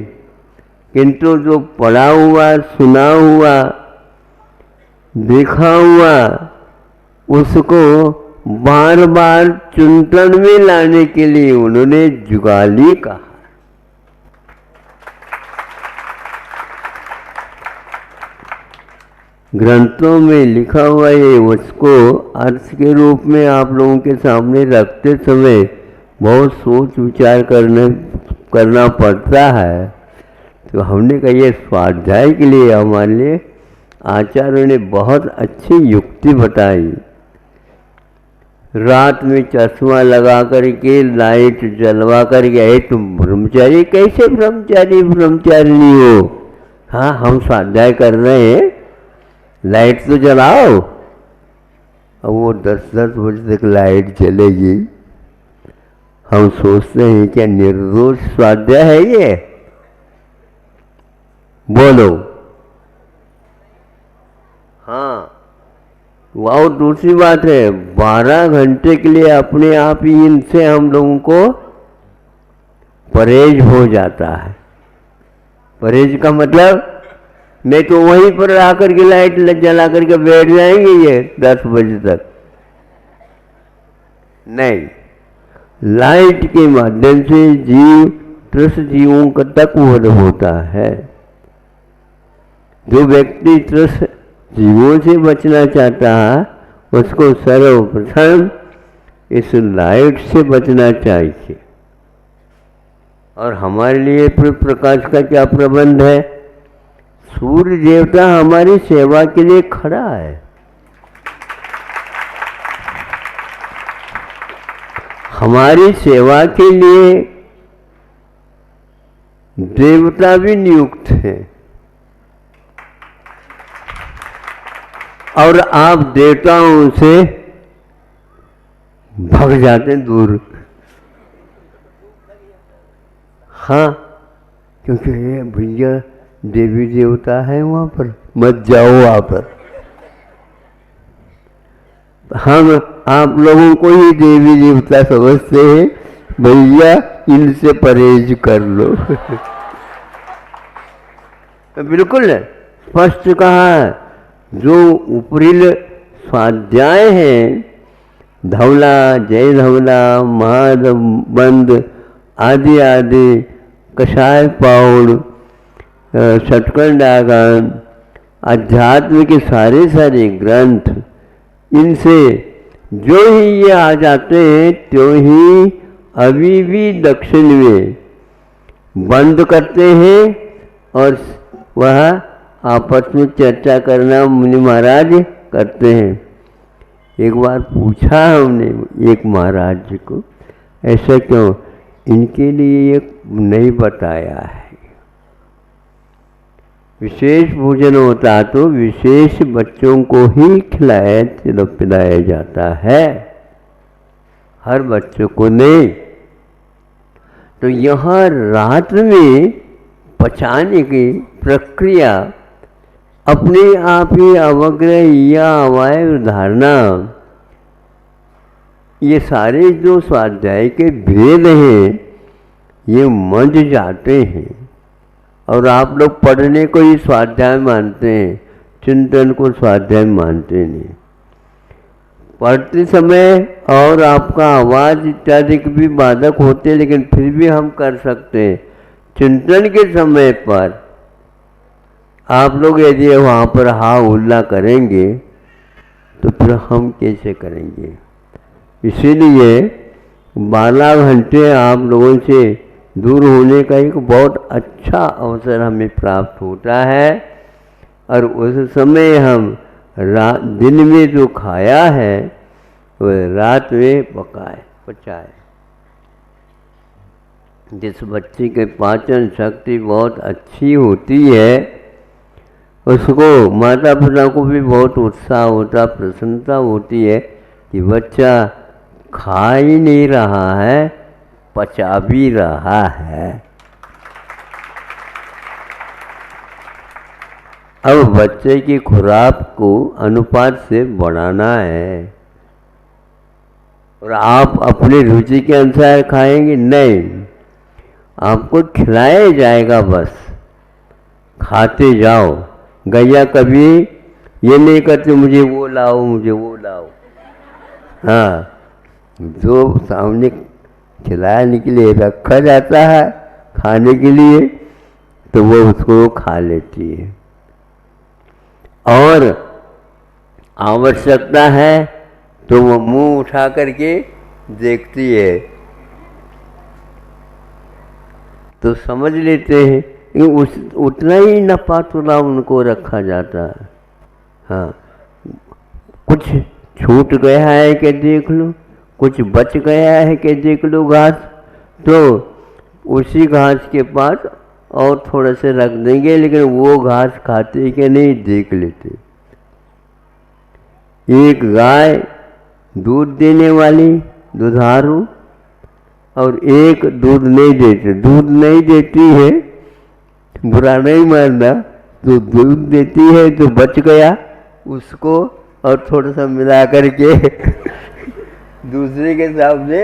किंतु जो पढ़ा हुआ, सुना हुआ, देखा हुआ, उसको बार बार चिंतन में लाने के लिए उन्होंने जुगाली कहा। ग्रंथों में लिखा हुआ ये उसको अर्थ के रूप में आप लोगों के सामने रखते समय बहुत सोच विचार करना पड़ता है। तो हमने कहा ये स्वाध्याय के लिए हमारे लिए आचार्यों ने बहुत अच्छी युक्ति बताई। रात में चश्मा लगा करके, लाइट जलवा करके, तुम ब्रह्मचारी कैसे ब्रह्मचारिणी हो? हाँ, हम स्वाध्याय कर रहे हैं, लाइट तो जलाओ। अब वो 10-10 बजे तक लाइट जलेगी। हम सोचते हैं क्या निर्दोष स्वाध्याय है ये? बोलो। हाँ, वाह, दूसरी बात है, 12 घंटे के लिए अपने आप ही इनसे हम लोगों को परहेज हो जाता है। परहेज का मतलब, नहीं तो वहीं पर आकर के लाइट जला करके बैठ जाएंगे ये 10 बजे तक। नहीं, लाइट के माध्यम से जीव त्रस्त जीवों का तक वध होता है। जो व्यक्ति त्रस्त जीवों से बचना चाहता है, उसको सर्वप्रथम इस लाइट से बचना चाहिए। और हमारे लिए प्रकाश का क्या प्रबंध है? सूर्य देवता हमारी सेवा के लिए खड़ा है। हमारी सेवा के लिए देवता भी नियुक्त हैं। और आप देवताओं से भाग जाते हैं दूर। हाँ, क्योंकि ये भैया देवी देवता है वहाँ पर, मत जाओ वहाँ पर। हम आप लोगों को ही देवी देवता समझते हैं, भैया इनसे परहेज कर लो। बिल्कुल स्पष्ट कहा है। जो उपरिल स्वाध्याय है, धवला, जय धवला, महाबंद आदि आदि, कषाय पाउड़, षटकंडागम, अध्यात्म के सारे सारे ग्रंथ, इनसे जो ही ये आ जाते हैं त्यों ही अभी भी दक्षिण में बंद करते हैं और वह आपस में चर्चा करना मुनि महाराज करते हैं। एक बार पूछा हमने एक महाराज जी को, ऐसा क्यों? इनके लिए ये नहीं बताया है। विशेष भोजन होता तो विशेष बच्चों को ही खिलाया पिलाया जाता है, हर बच्चों को नहीं। तो यहाँ रात में पचाने की प्रक्रिया अपने आप ही अवग्रह या अवयव धारणा, ये सारे जो स्वाध्याय के भेद हैं ये मंझ जाते हैं। और आप लोग पढ़ने को ही स्वाध्याय मानते हैं, चिंतन को स्वाध्याय मानते नहीं। पढ़ते समय और आपका आवाज़ इत्यादि के भी बाधक होते हैं, लेकिन फिर भी हम कर सकते हैं। चिंतन के समय पर आप लोग यदि वहाँ पर हा हुल्ला करेंगे तो फिर हम कैसे करेंगे? इसीलिए 12 घंटे आप लोगों से दूर होने का एक बहुत अच्छा अवसर हमें प्राप्त होता है। और उस समय हम दिन में जो खाया है वह रात में पचाए। जिस बच्चे के पाचन शक्ति बहुत अच्छी होती है उसको माता पिता को भी बहुत उत्साह होता, प्रसन्नता होती है कि बच्चा खा ही नहीं रहा है, पचा भी रहा है। अब बच्चे की खुराक को अनुपात से बढ़ाना है। और आप अपनी रुचि के अनुसार खाएंगे नहीं, आपको खिलाया जाएगा, बस खाते जाओ। गैया कभी ये नहीं करते मुझे वो लाओ, मुझे वो लाओ। हाँ, जो सामने खिलाने के लिए रखा जाता है खाने के लिए तो वो उसको खा लेती है। और आवश्यकता है तो वो मुंह उठा करके देखती है, तो समझ लेते हैं कि उतना ही नफा तुला उनको रखा जाता है। हाँ, कुछ छूट गया है कि देख लो, कुछ बच गया है कि देख लो घास, तो उसी घास के पास और थोड़ा से रख देंगे, लेकिन वो घास खाते कि नहीं देख लेते। एक गाय दूध देने वाली दुधारू और एक दूध नहीं देती है, बुरा नहीं मानना, तो दूध देती है तो बच गया उसको और थोड़ा सा मिला करके दूसरे के सामने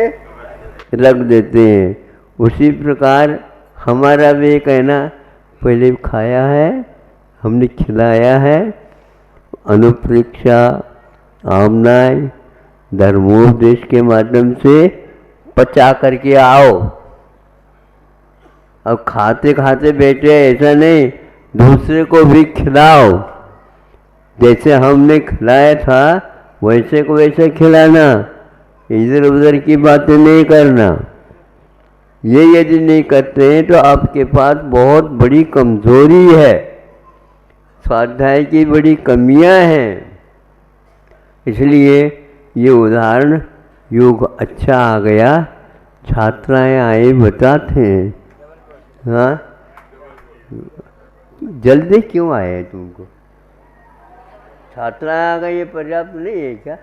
रख देते हैं। उसी प्रकार हमारा भी एक है ना, पहले खाया है, हमने खिलाया है, अनुप्रेक्षा आमनाय धर्मोपदेश के माध्यम से पचा करके आओ। अब खाते खाते बैठे ऐसा नहीं, दूसरे को भी खिलाओ। जैसे हमने खिलाया था वैसे को वैसे खिलाना, इधर उधर की बातें नहीं करना। ये यदि नहीं करते हैं तो आपके पास बहुत बड़ी कमजोरी है, स्वाध्याय की बड़ी कमियां हैं। इसलिए ये उदाहरण योग अच्छा आ गया। छात्राएं आए बताते हैं, हाँ जल्दी क्यों आए तुमको? छात्रा आ गई, ये पर्याप्त नहीं है क्या?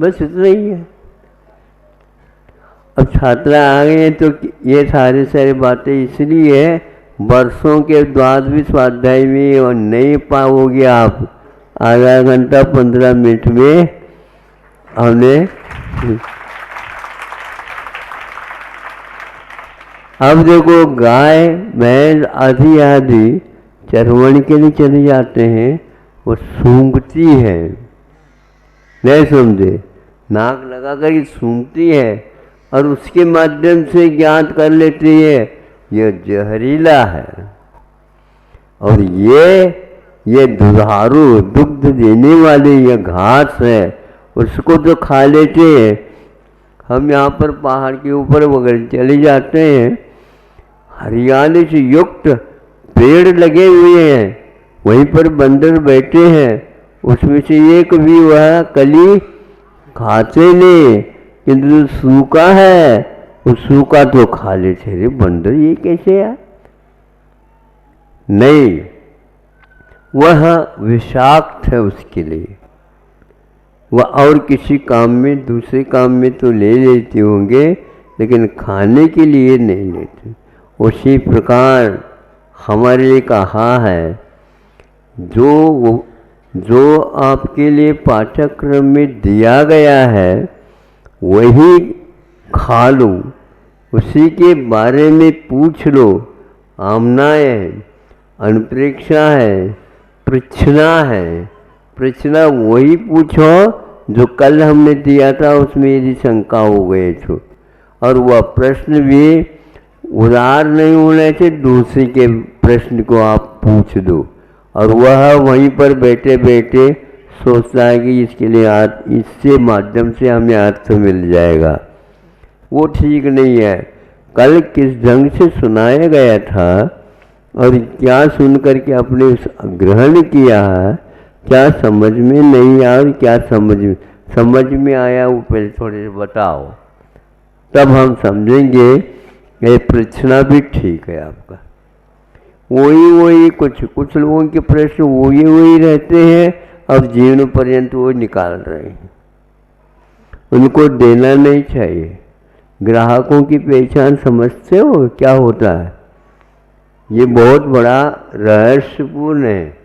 बस इतना ही है। अब छात्रा आ गए हैं तो ये सारी बातें इसलिए वर्षों के बाद भी स्वाध्याय में और नहीं पाओगे आप। आधा घंटा 15 मिनट में हमने अब देखो गाय भैंस आधी आधी चरवण के लिए चले जाते हैं, वो सूंघती है, नहीं समझे, नाक लगा कर सूंघती है और उसके माध्यम से ज्ञात कर लेती है ये जहरीला है। और ये दुधारू दुग्ध देने वाली ये घास है, उसको तो खा लेते हैं। हम यहाँ पर पहाड़ के ऊपर वगैरह चले जाते हैं, हरियाली से युक्त पेड़ लगे हुए हैं, वहीं पर बंदर बैठे हैं, उसमें से एक भी वह कली खाते नहीं, किंतु सूखा है वो सूखा तो खा लेते। रे बंदर ये कैसे है? नहीं, वह विषाक्त है उसके लिए। वह और किसी काम में दूसरे काम में तो ले लेते होंगे, लेकिन खाने के लिए नहीं लेते। उसी प्रकार हमारे लिए कहा है, जो आपके लिए पाठ्यक्रम में दिया गया है वही खा लो, उसी के बारे में पूछ लो। आमनाएँ है, अनुप्रेक्षा है, प्रश्ना वही पूछो जो कल हमने दिया था, उसमें यदि शंका हो गए तो। और वह प्रश्न भी उदार नहीं होने से दूसरे के प्रश्न को आप पूछ दो, और वह वहीं पर बैठे बैठे सोचता है कि इसके लिए इससे माध्यम से हमें अर्थ मिल जाएगा। वो ठीक नहीं है। कल किस ढंग से सुनाया गया था और क्या सुन करके अपने ग्रहण किया, क्या समझ में नहीं आया और क्या समझ में आया, वो पहले थोड़े से बताओ, तब हम समझेंगे ये प्रश्न भी ठीक है आपका। वही कुछ लोगों के प्रश्न वही रहते हैं, अब जीवन पर्यंत वो निकाल रहे हैं, उनको देना नहीं चाहिए। ग्राहकों की पहचान समझते हो क्या होता है? ये बहुत बड़ा रहस्यपूर्ण है।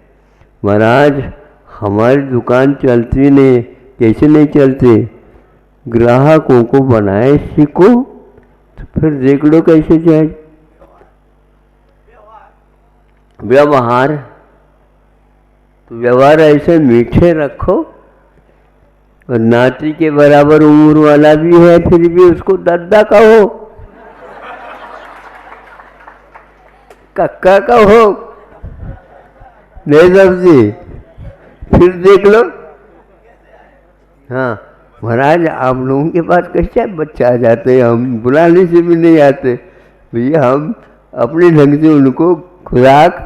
महाराज हमारी दुकान चलती नहीं, कैसे नहीं चलती? ग्राहकों को बनाए सीखो, तो फिर देख लो कैसे जाए। व्यवहार तो व्यवहार ऐसे मीठे रखो, और नाती के बराबर उम्र वाला भी है फिर भी उसको दादा कहो, कक्का कहो, नहीं समझी? फिर देख लो। हाँ महाराज आप लोगों के पास कैसे बच्चा आ जाते हैं, हम बुलाने से भी नहीं आते भैया, हम अपने ढंग से उनको खुराक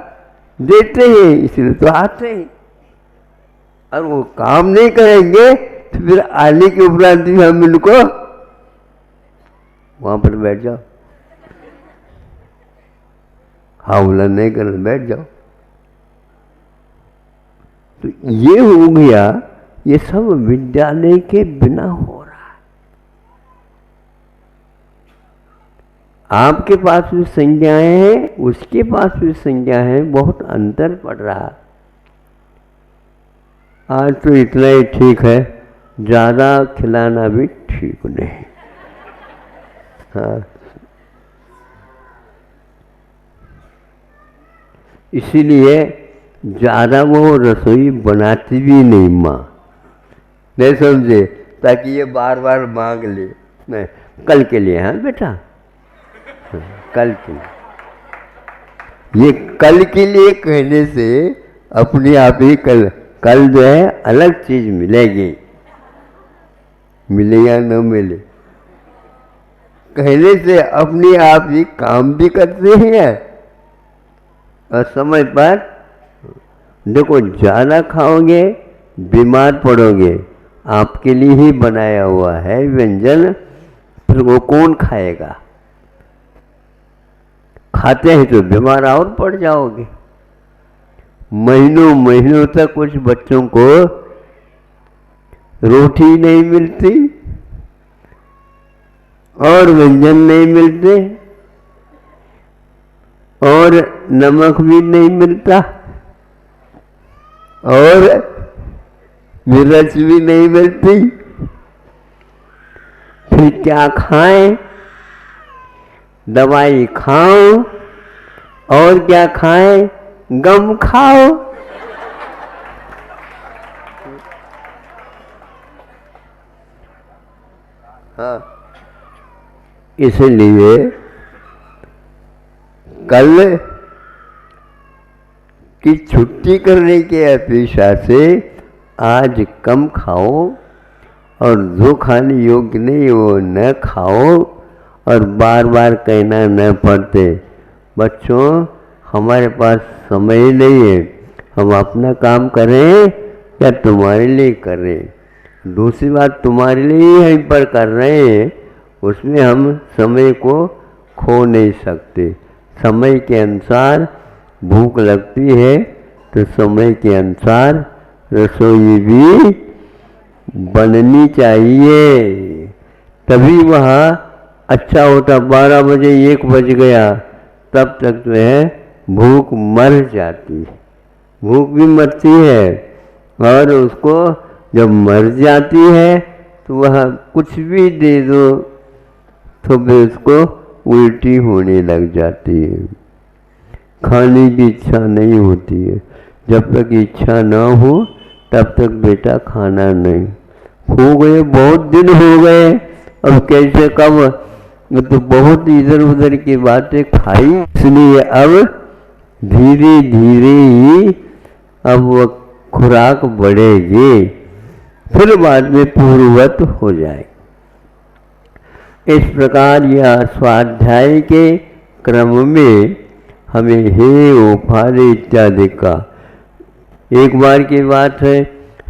देते हैं, इसलिए तो आते हैं। और वो काम नहीं करेंगे तो फिर आने के उपरांत भी हम इनको वहां पर बैठ जाओ, हावला नहीं कर बैठ जाओ। तो ये हो गया, ये सब विद्यालय के बिना हो रहा है। आपके पास भी संज्ञाएं हैं, उसके पास भी संज्ञा है, बहुत अंतर पड़ रहा है। आज तो इतना ही ठीक है, ज़्यादा खिलाना भी ठीक नहीं। हाँ, इसीलिए ज़्यादा वो रसोई बनाती भी नहीं माँ, नहीं समझे, ताकि ये बार बार मांग ले। नहीं, कल के लिए, हाँ बेटा, हाँ, कल के लिए। ये कल के लिए कहने से अपने आप ही कल जो है अलग चीज मिलेगी, मिले या न मिले, कहने से अपने आप ही काम भी करते हैं। और समय पर देखो, ज़्यादा खाओगे बीमार पड़ोगे। आपके लिए ही बनाया हुआ है व्यंजन, फिर वो कौन खाएगा? खाते हैं तो बीमार और पड़ जाओगे। महीनों महीनों तक कुछ बच्चों को रोटी नहीं मिलती, और व्यंजन नहीं मिलते और नमक भी नहीं मिलता और मिर्च भी नहीं मिलती, फिर क्या खाएं? दवाई खाओ और क्या खाएं? गम खाओ। हाँ, इसलिए कल की छुट्टी करने की अपेक्षा से आज कम खाओ और जो खाने योग्य नहीं वो न खाओ और बार बार कहना न पड़ते, बच्चों हमारे पास समय नहीं है, हम अपना काम करें या तुम्हारे लिए करें। दूसरी बात, तुम्हारे लिए ही यहीं पर कर रहे हैं, उसमें हम समय को खो नहीं सकते। समय के अनुसार भूख लगती है तो समय के अनुसार रसोई भी बननी चाहिए, तभी वह अच्छा होता। 12 बजे 1 बज गया तब तक जो है भूख मर जाती, भूख भी मरती है और उसको जब मर जाती है तो वह कुछ भी दे दो तो फिर उसको उल्टी होने लग जाती है, खाने की इच्छा नहीं होती है। जब तक इच्छा ना हो तब तक बेटा खाना नहीं। हो गए बहुत दिन हो गए, अब कैसे कब, तो बहुत इधर उधर की बातें खाई, इसलिए अब धीरे धीरे ही अब वह खुराक बढ़ेगी, फिर बाद में पूर्ववत हो जाए। इस प्रकार यह स्वाध्याय के क्रम में हमें हे ओफारे इत्यादि का। एक बार की बात है,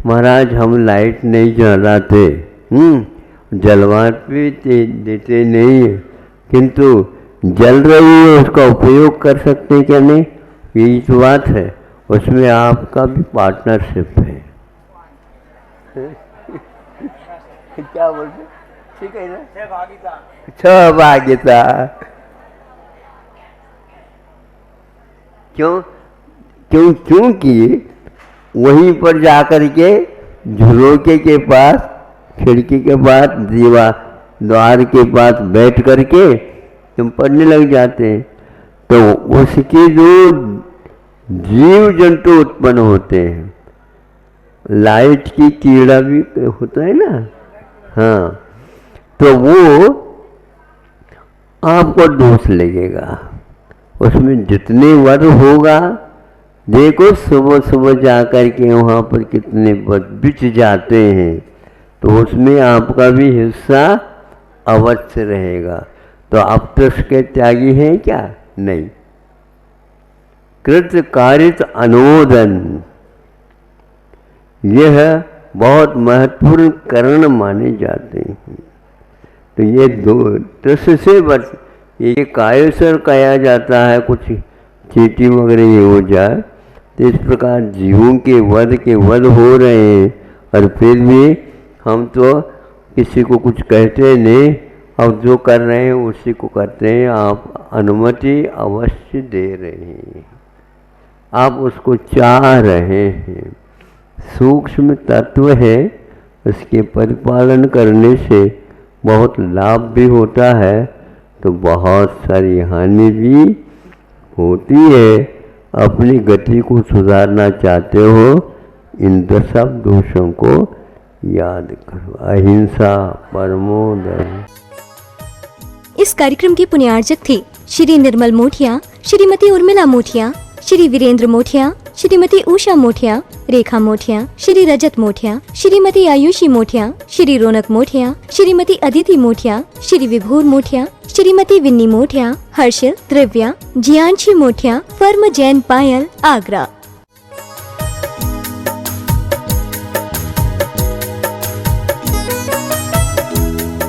महाराज हम लाइट नहीं जलाते, जलवात भी देते नहीं है, किंतु जल रही है उसका उपयोग कर सकते हैं क्या? नहीं, यही तो बात है, उसमें आपका भी पार्टनरशिप है। क्या बोलते? ठीक है ना, सहभागिता। क्योंकि वहीं पर जाकर के झरोके के पास, खिड़की के पास, द्वार के पास बैठ करके तुम पढ़ने लग जाते हैं, तो उसके जो जीव जंतु उत्पन्न होते हैं, लाइट की कीड़ा भी होता है ना, हाँ, तो वो आपको दोष लगेगा। उसमें जितने वर्ग होगा, देखो सुबह सुबह जाकर के वहाँ पर कितने बिछ जाते हैं, तो उसमें आपका भी हिस्सा अवश्य रहेगा। तो आप तो उसके त्यागी हैं क्या? नहीं। कृत कारित अनुमोदन, यह बहुत महत्वपूर्ण कारण माने जाते हैं। तो ये दो तस से बच, ये कायसर कहा जाता है, कुछ चीटी वगैरह ये हो जाए, तो इस प्रकार जीवों के वध हो रहे हैं और फिर भी हम तो किसी को कुछ कहते नहीं, अब जो कर रहे हैं उसी को करते हैं। आप अनुमति अवश्य दे रहे हैं, आप उसको चाह रहे हैं, सूक्ष्म तत्व है, उसके परिपालन करने से बहुत लाभ भी होता है तो बहुत सारी हानि भी होती है। अपनी गति को सुधारना चाहते हो, इन 10 दोषों को याद करो। अहिंसा परमो धर्म। इस कार्यक्रम के पुण्यार्जक थे श्री निर्मल मोठिया, श्रीमती उर्मिला मोठिया, श्री वीरेंद्र मोठिया, श्रीमती उषा मोठिया, रेखा मोठिया, श्री रजत मोठिया, श्रीमती आयुषी मोठिया, श्री रौनक मोठिया, श्रीमती अदिति मोठिया, श्री विभूर मोठिया, श्रीमती विन्नी मोठिया, हर्षिल, द्रव्या, जियांशी मोठिया, फर्म जैन पायल, आगरा।